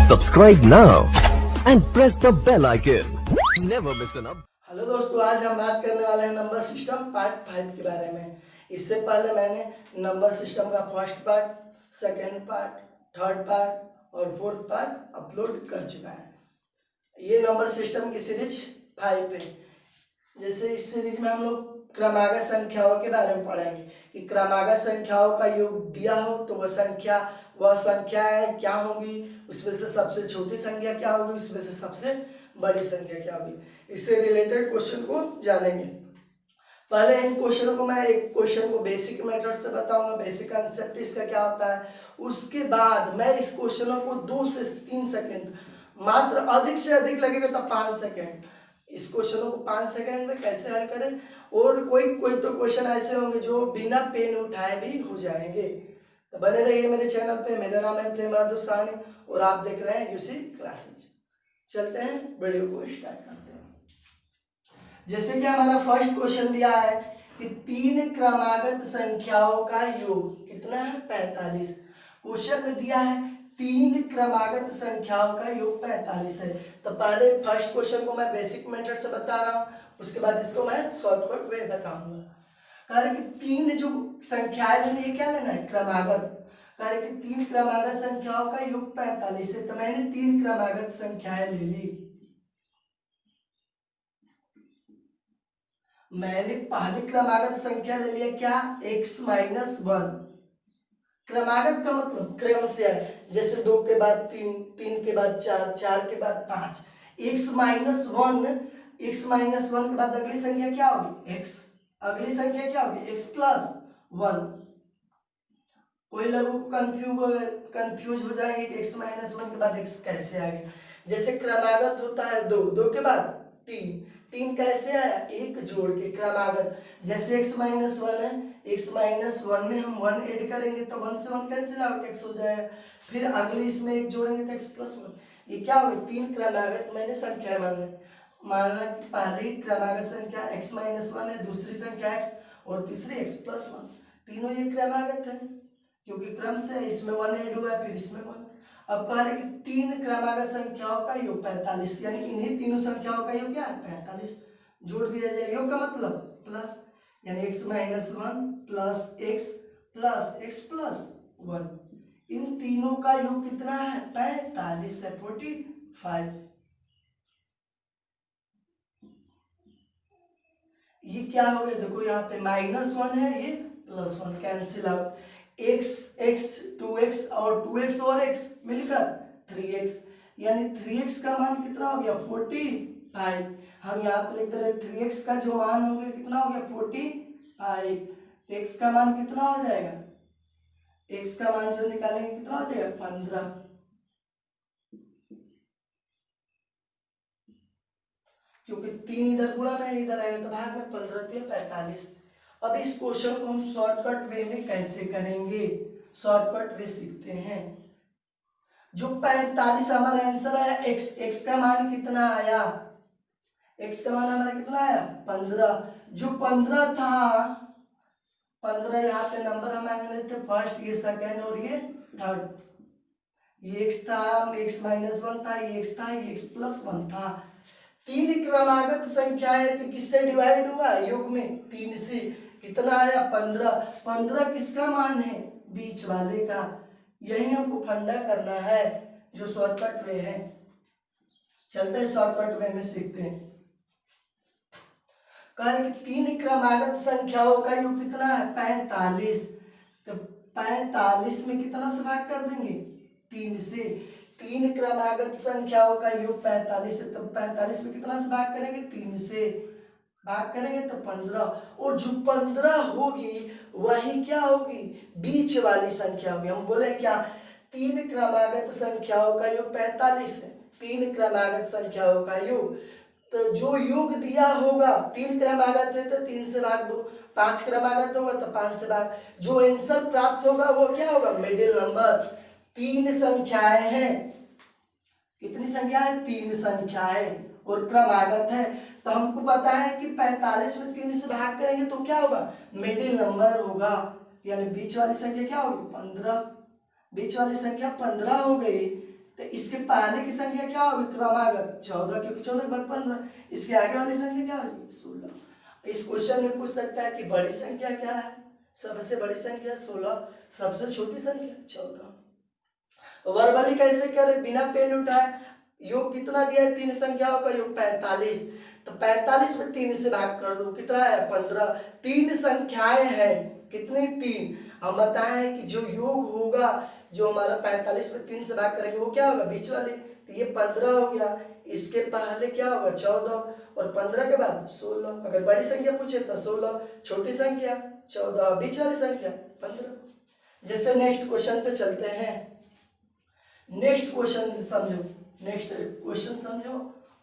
Subscribe now and press the bell icon. Never miss an update. Hello दोस्तों, आज हम बात करने वाले हैं नंबर सिस्टम पार्ट 5 के बारे में। इससे पहले मैंने नंबर सिस्टम का first part, second part, third part और फोर्थ पार्ट अपलोड कर चुका है। ये नंबर सिस्टम की सीरीज 5 है। जैसे इस सीरीज में हम लोग क्रमागत संख्याओं के बारे में पढ़ेंगे कि क्रमागत संख्याओं का योग दिया हो तो वह संख्याएं क्या होंगी, उसमें से सबसे छोटी संख्या क्या होगी, उसमें से सबसे बड़ी संख्या क्या होगी। इससे रिलेटेड क्वेश्चन को जानेंगे। पहले इन क्वेश्चनों को मैं एक क्वेश्चन को बेसिक मेथड से बताऊंगा, बेसिक कंसेप्ट इसका क्या होता है। उसके बाद मैं इस क्वेश्चनों को 2 से 3 सेकेंड, मात्र अधिक से अधिक लगेगा तो 5 सेकेंड, इस क्वेश्चनों को 5 सेकेंड में कैसे हल करें। और कोई तो क्वेश्चन ऐसे होंगे जो बिना पेन उठाए भी हो जाएंगे। तो बने रहिए मेरे चैनल पे। मेरा नाम है प्रेम बहादुर साहनी और आप देख रहे हैं यूसी क्लासेज। चलते हैं वीडियो को स्टार्ट करते हैं। जैसे कि हमारा फर्स्ट क्वेश्चन दिया है कि 3 क्रमागत संख्याओं का योग कितना है, 45। क्वेश्चन में दिया है 3 क्रमागत संख्याओं का योग 45 है। तो पहले फर्स्ट क्वेश्चन को मैं बेसिक मेथड से बता रहा हूँ, उसके बाद इसको मैं शॉर्टकट वे बताऊंगा। कह रहे कि 3 जो संख्याएं लेनी है, क्या लेना है, क्रमागत। कह रहे कि 3 क्रमागत संख्याओं का योग 45 है। तो मैंने 3 क्रमागत संख्याएं ले ली। मैंने पहली क्रमागत संख्या ले लिया, क्या, x-1। क्रमागत का मतलब क्रम से है, जैसे 2 के बाद 3, 3 के बाद 4, 4 के बाद 5। x-1, x-1 के बाद अगली संख्या क्या होगी, x। अगली संख्या क्या होगी, x+1। कोई लोगों को कंफ्यूज हो जाएंगे कि x-1 के बाद x कैसे आ गया। जैसे क्रमागत होता है 2, 2 के बाद 3, 3 कैसे आया, एक जोड़ के क्रमागत। जैसे x-1 है, x-1 में हम 1 ऐड करेंगे तो 1 से 1 कैंसिल आउट, x हो जाएगा। फिर अगली इसमें एक जोड़ेंगे तो x+1। ये क्या होगा, 3 क्रमागत मैंने संख्या मानना कि पहली क्रमागत संख्या x-1 है, दूसरी संख्या x और तीसरी x+1। तीनों ये क्रमागत है क्योंकि क्रम से इसमें 1 ऐड हुआ है, फिर इसमें 1। अब कह रहे कि 3 क्रमागत संख्याओं का योग 45, यानी इन्हीं तीनों संख्याओं का योग क्या है, 45। जोड़ दिया जाए, योग का मतलब प्लस, यानी x-1 plus x plus x+1। इन तीनों का योग कितना है, 45 है, 45। ये क्या हो गया, देखो यहाँ पे -1 है, ये +1 कैंसिल आउट। x 2x और 2x और x मिलकर 3x, यानी 3x का मान कितना हो गया, 45। हम यहाँ पे लिखते रहे 3x का जो मान हो गया कितना हो गया, 45। x का मान कितना हो जाएगा, x का मान जो निकालेंगे कितना हो जाएगा, 15। क्योंकि 3 इधर गुणा में इधर आएगा तो भाग में 15 45। अब इस क्वेश्चन को हम शॉर्टकट वे में कैसे करेंगे, शॉर्टकट वे सीखते हैं। जो 45 हमारा आंसर आया, x का मान कितना आया, x का मान हमारा कितना आया, 15। जो 15 था, 15 यहाँ पे नंबर हम आएंगे थे, फर्स्ट, ये सेकेंड और ये थर्ड। ये x था, x-1 था, ये x था, ये x+1 था। 3 क्रमागत संख्या है तो किससे डिवाइड हुआ, योग में 3 से। कितना आया, 15। 15 किसका मान है, बीच वाले का। यही हमको फंडा करना है, जो शॉर्टकट वे है। चलते हैं शॉर्टकट वे में सीखते हैं। कह 3 क्रमागत संख्याओं का योग कितना है, 45। तो 45 में कितना से भाग कर देंगे, 3 से। 3 क्रमागत संख्याओं का योग 45 है, तो 45 में कितना से भाग करेंगे, 3 से भाग करेंगे तो 15। और जो 15 होगी वही क्या होगी, बीच वाली संख्या होगी। हम बोले क्या, 3 क्रमागत संख्याओं का योग 45 है, 3 क्रमागत संख्याओं का योग। तो जो योग दिया होगा, 3 क्रमागत है तो 3 से भाग दो, 5 क्रमागत होगा तो 5 से भाग। जो आंसर प्राप्त होगा वो क्या होगा, मिडिल नंबर। 3 संख्याएं हैं, कितनी संख्या है, 3 संख्याएं और क्रमागत है। तो हमको पता है कि 45 में 3 से भाग करेंगे तो क्या होगा, मिडिल नंबर होगा, यानी बीच वाली संख्या क्या होगी, 15। बीच वाली संख्या 15 हो गई। तो इसके पहले की संख्या क्या होगी क्रमागत 14, क्योंकि 14 के बाद 15। इसके आगे वाली संख्या क्या होगी 16। इस क्वेश्चन में पूछ सकता है कि बड़ी संख्या क्या है, सबसे बड़ी संख्या 16, सबसे छोटी संख्या 14। वर्बली कैसे करें बिना पेन उठाए, योग कितना दिया है, 3 संख्याओं का योग 45, तो 45 में 3 से भाग कर दो, कितना है 15। 3 संख्याएं हैं, कितनी 3। हम बताएं कि जो योग होगा, जो हमारा 45 में 3 से भाग करेंगे वो क्या होगा बीच वाले, तो ये 15 हो गया। इसके पहले क्या होगा 14, और 15 के बाद 16। अगर बड़ी संख्या पूछे तो 16, छोटी संख्या 14, बीच वाली संख्या 15। जैसे नेक्स्ट क्वेश्चन पे चलते हैं। नेक्स्ट क्वेश्चन समझो, नेक्स्ट क्वेश्चन समझो,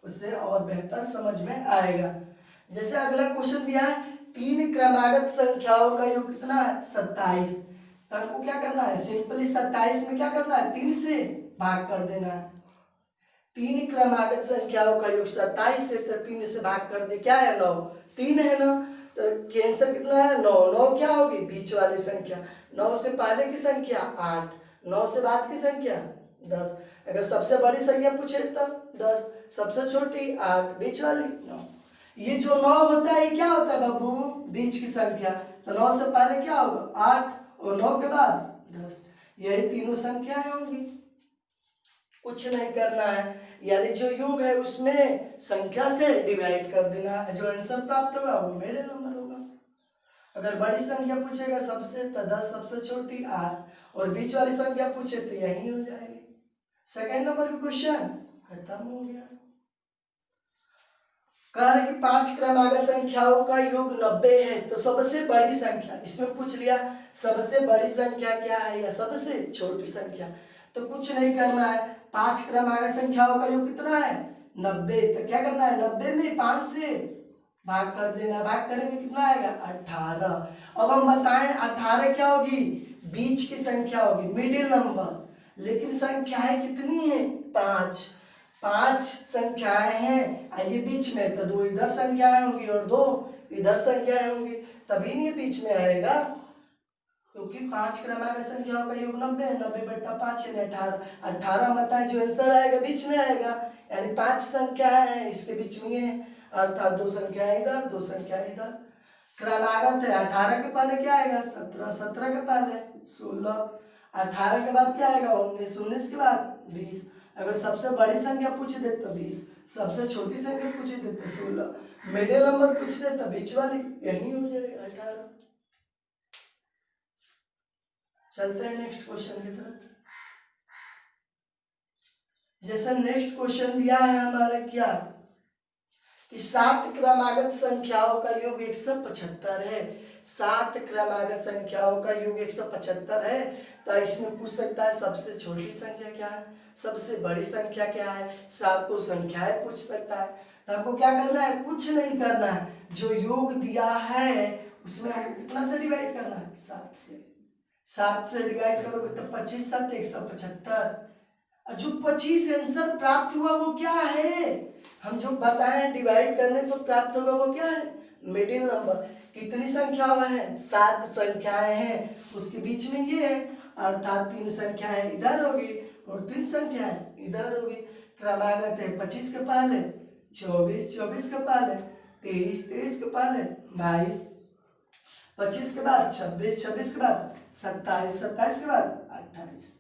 उससे और बेहतर समझ में आएगा। जैसे अगला क्वेश्चन दिया है 3 क्रमागत संख्याओं का योग कितना है 27। तो हमको क्या करना है, सिंपली 27 में क्या करना है 3 से भाग कर देना है। 3 क्रमागत संख्याओं का योग 27 है, तो 3 से भाग कर दे, क्या है 9, 3 है ना, तो कैंसर कितना है 9। 9 क्या होगी बीच वाली संख्या, 9 से पहले की संख्या 8, 9 से बाद की संख्या 10। अगर सबसे बड़ी संख्या पूछे तो 10, सबसे छोटी 8, बीच वाली 9। ये जो 9 होता है ये क्या होता है बाबू, बीच की संख्या, तो 9 से पहले क्या होगा 8, और 9 के बाद 10। यही तीनों संख्याएं होंगी, कुछ नहीं करना है, यानी जो योग है उसमें संख्या से डिवाइड कर देना, जो आंसर प्राप्त होगा वो मेरे नंबर होगा। अगर बड़ी संख्या पूछेगा सबसे तो 10, सबसे छोटी 8, और बीच वाली संख्या पूछे तो यही हो जाएगी। सेकंड नंबर का क्वेश्चन खत्म हो गया। कह रहे कि 5 क्रमागत संख्याओं का योग 90 है, तो सबसे बड़ी संख्या, इसमें पूछ लिया सबसे बड़ी संख्या क्या है या सबसे छोटी संख्या, तो कुछ नहीं करना है। 5 क्रमागत संख्याओं का योग कितना है 90, तो क्या करना है 90 में 5 से भाग कर देना, भाग करेंगे कितना आएगा 18। अब हम बताएं 18 क्या होगी, बीच की संख्या होगी, मिडिल नंबर, लेकिन संख्याएं कितनी है 5, 5 संख्याएं हैं, आइए बीच में, तो 2 इधर संख्याएं होंगी और 2 इधर संख्याएं होंगी, तभी नहीं बीच में आएगा, क्योंकि 5 क्रमागत संख्याओं का योग 90 है, 90/5 यानी 18। 18 बताएं जो आंसर आएगा बीच में आएगा, यानी 5 संख्याएं हैं इसके बीच में है, अर्थात 2 संख्याएं इधर 2 संख्याएं इधर। क्रमागत है 18 के पहले क्या आएगा 17, 17 के पहले 16, 18 के बाद क्या आएगा 19, 19 के बाद 20। अगर सबसे बड़ी संख्या पूछ दे तो 20, सबसे छोटी संख्या पूछ दे तो 16, मिडिल नंबर पूछ दे तो बीच वाली, यही हो जाएगा 18। चलते हैं नेक्स्ट क्वेश्चन की तरफ। जैसे नेक्स्ट क्वेश्चन दिया है हमारा क्या कि 7 क्रमागत संख्याओं का योग 175 है, 7 क्रमागत संख्याओं का योग 175 है, तो इसमें पूछ सकता है सबसे छोटी संख्या क्या है, सबसे बड़ी संख्या क्या है, 7 तो संख्याएं पूछ सकता है। तो हमको क्या करना है, कुछ नहीं करना है, जो योग दिया है उसमें हमको कितना से डिवाइड करना है 7 से, 7 से डिवाइड करोगे तो 25 7 175। जो 25 आंसर प्राप्त हुआ वो क्या है, हम जो बताएं डिवाइड करने पर प्राप्त होगा वो क्या है मिडिल नंबर। कितनी संख्याएं हैं 7 संख्याएं हैं, उसके बीच में ये है, अर्थात 3 संख्याएं इधर होगी और 3 संख्याएं इधर होगी। क्रमागत है 25 के पहले 24, 24 के पहले 23, 23 के पहले 22, 25 के बाद 26, 26 के बाद 27, 27 के बाद 28।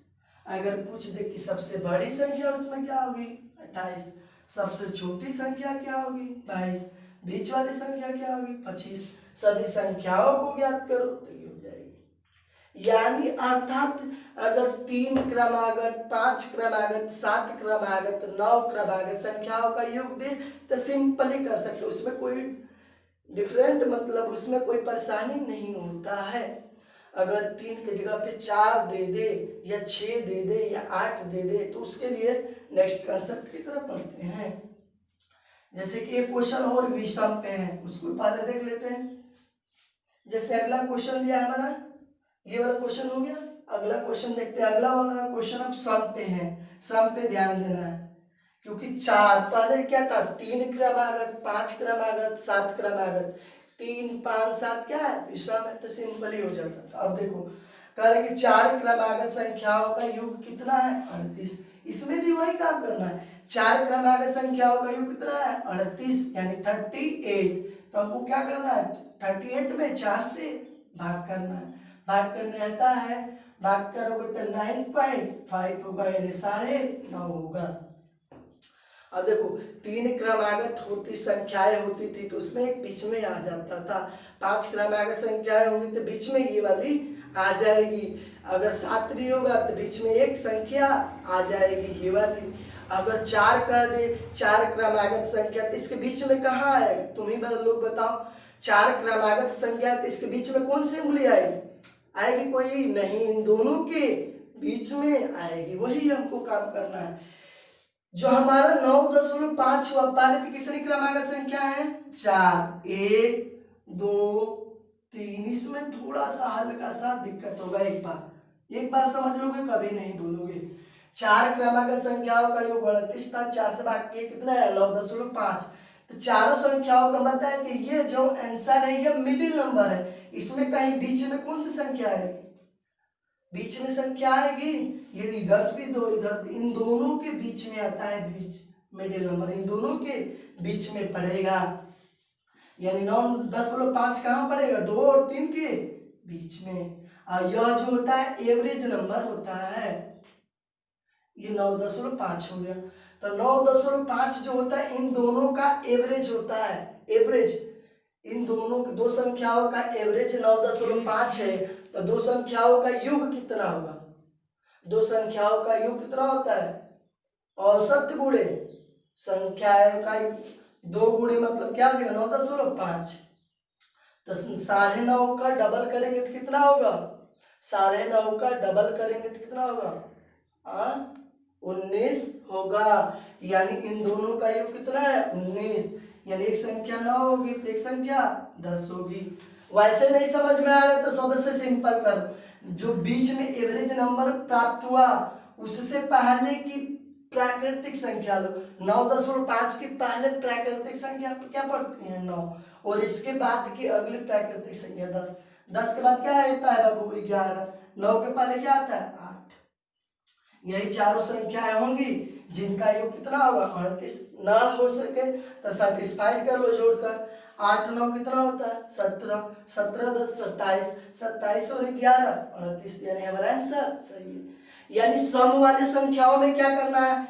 अगर पूछ दे कि सबसे बड़ी संख्या उसमें क्या होगी 28, सबसे छोटी संख्या क्या होगी 22, बीच वाली संख्या क्या होगी 25, सभी संख्याओं को ज्ञात करो तो ये हो जाएगी। यानी अर्थात अगर 3 क्रमागत 5 क्रमागत 7 क्रमागत 9 क्रमागत संख्याओं का योग दे तो सिंपली कर सकते, उसमें कोई डिफरेंट मतलब उसमें कोई परेशानी नहीं होता है। अगर 3 की जगह पे 4 दे दे या 6 दे दे या 8 दे दे तो उसके लिए नेक्स्ट कंसेप्ट की तरफ पढ़ते हैं। जैसे कि एक क्वेश्चन और विषम पे है, उसको पहले देख लेते हैं। जैसे अगला क्वेश्चन दिया है हमारा, ये वाला क्वेश्चन हो गया, अगला क्वेश्चन देखते हैं। अगला वाला क्वेश्चन अब सम पे है, सम पे ध्यान देना है, क्योंकि 4 पहले क्या था 3 क्रमागत 5 क्रमागत 7 क्रमागत, 3 5 7 क्या है विषम है, तो सिंपली हो जाता था। अब देखो कह रहे कि 4 क्रमागत संख्याओं का योग कितना है 38, इसमें भी वही काम करना है। 4 क्रमागत संख्याओं का योग कितना है 38 यानी 38। तो हमको क्या करना है 38 में 4 से भाग करना है। भाग करने आता है, भाग करोगे तो 9.5 होगा यानी 9.5 होगा। अब देखो 3 क्रमागत होती संख्याएं होती थी तो उसमें एक बीच में आ जाता था। 5 क्रमागत संख्याएं होंगी तो बीच में ये वाली आ जाएगी। अगर 7 भी होगा तो बीच में एक संख्या आ जाएगी ये वाली। अगर 4 कर दे 4 क्रमागत संख्या तो इसके बीच में कहाँ आएगा, तुम ही लोग बताओ। 4 क्रमागत संख्या तो इसके बीच में कौन सी उंगली आएगी, आएगी कोई नहीं, इन दोनों के बीच में आएगी। वही हमको काम करना है। जो हमारा 9.5 हुआ पहले तो कितनी क्रमागत संख्या है 4, 1 2 3। इसमें थोड़ा सा हल्का सा दिक्कत होगा, एक बार समझ लोगे कभी नहीं भूलोगे। 4 क्रमागत संख्याओं का योग 38 था, 4 से भाग के कितना है 9.5। तो चारों संख्याओं का मतलब है कि ये जो आंसर है ये मिडिल नंबर है। इसमें कहीं बीच में कौन सी संख्या आएगी, बीच में संख्या आएगी, ये इधर भी दो इधर, इन दोनों के बीच में आता है बीच मिडिल नंबर, इन दोनों के बीच में पड़ेगा। यानी 9.5 कहाँ पड़ेगा 2 और 3 के बीच में। और यह जो होता है एवरेज नंबर होता है, ये 9.5 हो गया। तो 9.5 जो होता है इन दोनों का एवरेज होता है। एवरेज इन दोनों दो संख्याओं का एवरेज 9.5 है। तो दो संख्याओं का योग कितना होगा, दो संख्याओं का योग कितना होता है औसत गुणे संख्याओं का 2 गुणे मतलब क्या हो गया 9.5। तो 9.5 का डबल करेंगे तो कितना होगा, 9.5 का डबल करेंगे तो कितना होगा 19 होगा। यानी इन दोनों का योग कितना है 19। यानी एक संख्या 9 होगी तो एक संख्या 10 होगी। वैसे नहीं समझ में आ रहा है तो सबसे सिंपल करो, जो बीच में एवरेज नंबर प्राप्त हुआ उससे पहले की प्राकृतिक संख्या लो। 9.5 के पहले प्राकृतिक संख्या क्या पड़ती है 9, और इसके बाद की अगली प्राकृतिक संख्या 10। 10 के बाद क्या आता है बाबू 11। 9 के पहले क्या आता है 8। यही चारों संख्याएं होंगी जिनका योग कितना होगा 38। ना हो सके तो सेटिस्फाइड कर लो जोड़कर। 8 9 कितना होता है 17, 17 10 27, 27 और 11 38। यानी हमारा आंसर सही है। यानी सम वाली संख्याओं में क्या करना है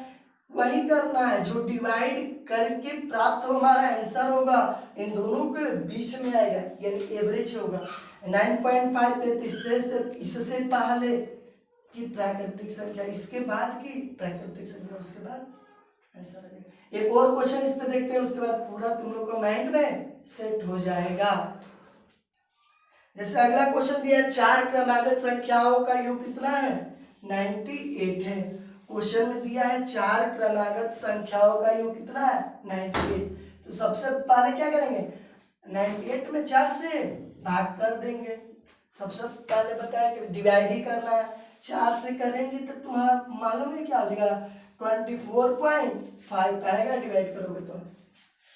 वही करना है, जो डिवाइड करके प्राप्त हमारा आंसर होगा इन दोनों के बीच में आएगा, यानी एवरेज होगा। 9.5 पे तो इससे पहले की प्राकृतिक संख्या, इसके बाद की प्राकृतिक संख्या, उसके बाद आंसर आ जाएगा। एक और क्वेश्चन इस पे देखते हैं, उसके बाद पूरा तुम लोग को माइंड में सेट हो जाएगा। जैसे अगला क्वेश्चन दिया है 4 क्रमागत संख्याओं का योग कितना है 98 है। क्वेश्चन में दिया है 4 क्रमागत संख्याओं का योग कितना है 98। तो सबसे पहले क्या करेंगे 98 में 4 से भाग कर देंगे। सबसे पहले बताया कि डिवाइड ही करना है, 4 से करेंगे तो तुम्हारा मालूम है क्या आ जाएगा 24.5 आएगा। डिवाइड करोगे तो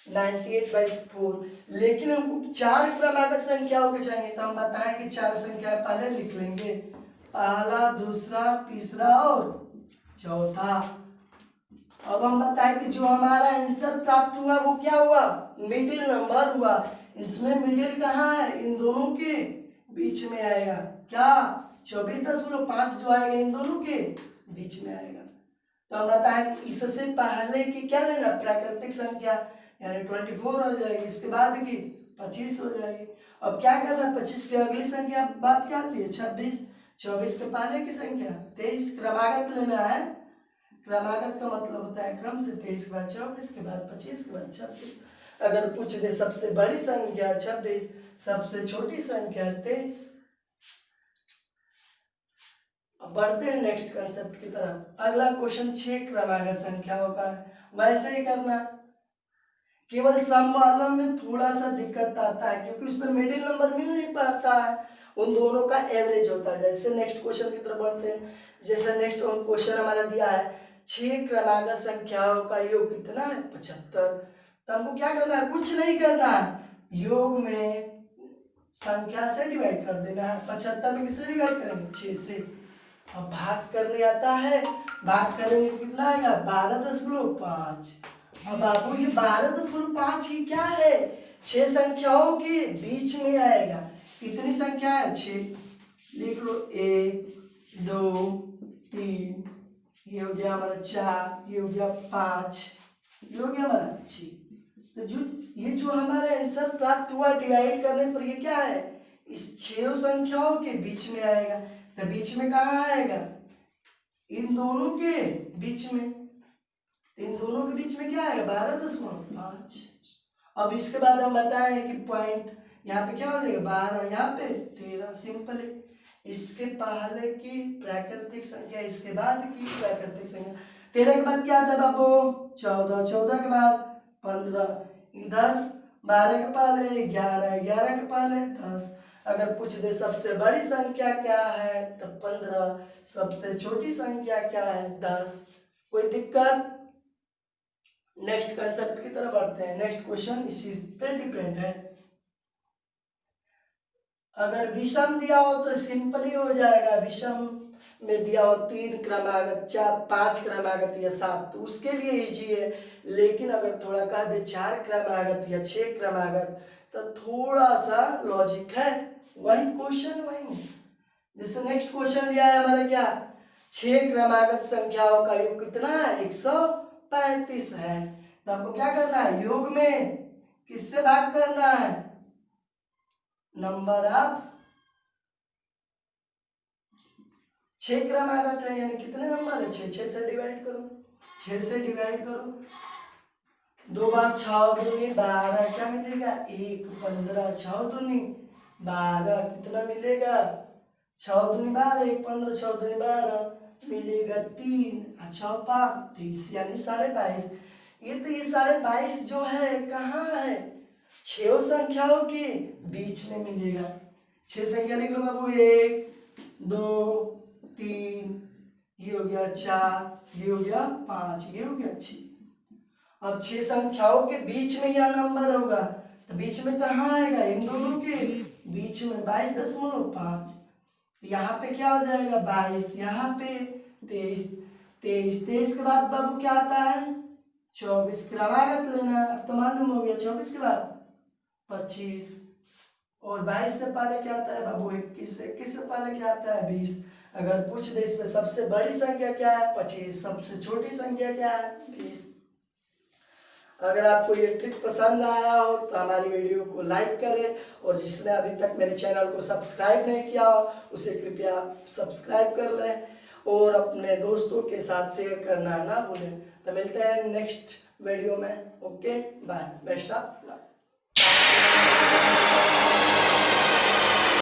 98/4। लेकिन हमको 4 क्रमागत संख्याओं के चाहिए तो हम बताएं कि 4 संख्या पहले लिख लेंगे, पहला दूसरा तीसरा और चौथा। अब हम बताएं कि जो हमारा आंसर प्राप्त हुआ वो क्या हुआ मिडिल नंबर हुआ। इसमें मिडिल कहाँ है इन दोनों के बीच में आएगा, क्या 24.5 जो आएगा इन दोनों के बीच में आएगा। तो हम बताएं कि इससे पहले की क्या लेना प्राकृतिक संख्या यानी 24 हो जाएगी, इसके बाद की 25 हो जाएगी। अब क्या करना 25 की अगली संख्या बात क्या आती है 26, 24 के पहले की संख्या 23। क्रमागत लेना है, क्रमागत का मतलब होता है क्रम से 23 के बाद 24 के बाद 25 के बाद 26। अगर पूछ दे सबसे बड़ी संख्या 26, सबसे छोटी संख्या 23। अब बढ़ते हैं नेक्स्ट कंसेप्ट की तरफ। अगला क्वेश्चन 6 क्रमागत संख्याओं का है, वैसे ही करना। केवल सम वालों में थोड़ा सा दिक्कत आता है क्योंकि उसमें मिडिल नंबर मिल नहीं पाता है, उन दोनों का एवरेज होता है। जैसे नेक्स्ट क्वेश्चन की तरफ बढ़ते हैं। जैसे नेक्स्ट क्वेश्चन हमारा दिया है 6 क्रमागत संख्याओं का योग कितना है 75। तो हमको क्या करना है कुछ नहीं करना है, योग में संख्या से डिवाइड कर देना है। 75 में किससे डिवाइड करेंगे 6 से। अब भाग करने आता है, भाग करेंगे तो कितना आएगा 12.5। अब बाबू ये 12.5 ही क्या है, 6 संख्याओं के बीच में आएगा। कितनी संख्या है 6, लिख लो 1 2 3, ये हो गया हमारा 4, ये हो गया 5, ये हो गया हमारा 6। तो जो हमारा आंसर प्राप्त हुआ डिवाइड करने पर ये क्या है, इस 6 संख्याओं के बीच में आएगा। तो बीच में कहाँ आएगा, इन दोनों के बीच में। इन दोनों के बीच में क्या आएगा 12.5। अब इसके बाद हम बताएं कि पॉइंट यहाँ पे क्या हो जाएगा 12, यहाँ पे 13। सिंपल है। इसके पहले की प्राकृतिक संख्या, इसके बाद की प्राकृतिक संख्या। 13 के बाद क्या आता है बाबू 14, 14 के बाद 15, इधर 12 के पहले 11, 11 के पहले 10। अगर पूछ दे सबसे बड़ी संख्या क्या है तो 15, सबसे छोटी संख्या क्या है 10। कोई दिक्कत? नेक्स्ट कंसेप्ट की तरफ बढ़ते हैं। नेक्स्ट क्वेश्चन इसी पे डिपेंड है। अगर विषम दिया हो तो सिंपली हो जाएगा। विषम में दिया हो 3 क्रमागत, 4, 5 क्रमागत या 7 तो उसके लिए इजी है। लेकिन अगर थोड़ा कह दे 4 क्रमागत या 6 क्रमागत तो थोड़ा सा लॉजिक है। वही क्वेश्चन वही, जैसे नेक्स्ट क्वेश्चन दिया है हमारा क्या, 6 क्रमागत संख्याओं का योग कितना है 135 है। तो हमको क्या करना है, योग में किससे भाग करना है, नंबर ऑफ 6 क्रमागत है, यानी कितने नंबर है 6, 6 से डिवाइड करो, 6 से डिवाइड करो। 2 बार 6 दूनी 12, क्या मिलेगा 1, 15, 6 दूनी 12, कितना मिलेगा 6 दूनी 12, 1 15, 6 दूनी 12 मिलेगा 3, 6 5 30, यानी 22.5। ये 22.5 जो है कहाँ है, 6 संख्याओं के बीच में मिलेगा। 6 संख्या लिख लो बाबू, 1 2 3, ये हो गया 4, ये हो गया 5, ये हो गया 6। अब 6 संख्याओं के बीच में यह नंबर होगा तो बीच में कहाँ आएगा, इन दोनों के बीच में 22.5। यहाँ पे क्या हो जाएगा 22, यहाँ पे 23, 23 के बाद बाबू क्या आता है 24, क्रमागत लेना। अब तो मालूम हो गया 24 के बाद 25, और 22 से पहले क्या आता है बाबू 21, 21 से पहले क्या आता है 20। अगर पूछ दे इसमें सबसे बड़ी संख्या क्या है 25, सबसे छोटी संख्या क्या है 20। अगर आपको ये ट्रिक पसंद आया हो तो हमारी वीडियो को लाइक करें, और जिसने अभी तक मेरे चैनल को सब्सक्राइब नहीं किया हो उसे कृपया सब्सक्राइब कर लें, और अपने दोस्तों के साथ शेयर करना ना भूलें। तो मिलते हैं नेक्स्ट वीडियो में। Okay bye, best of luck.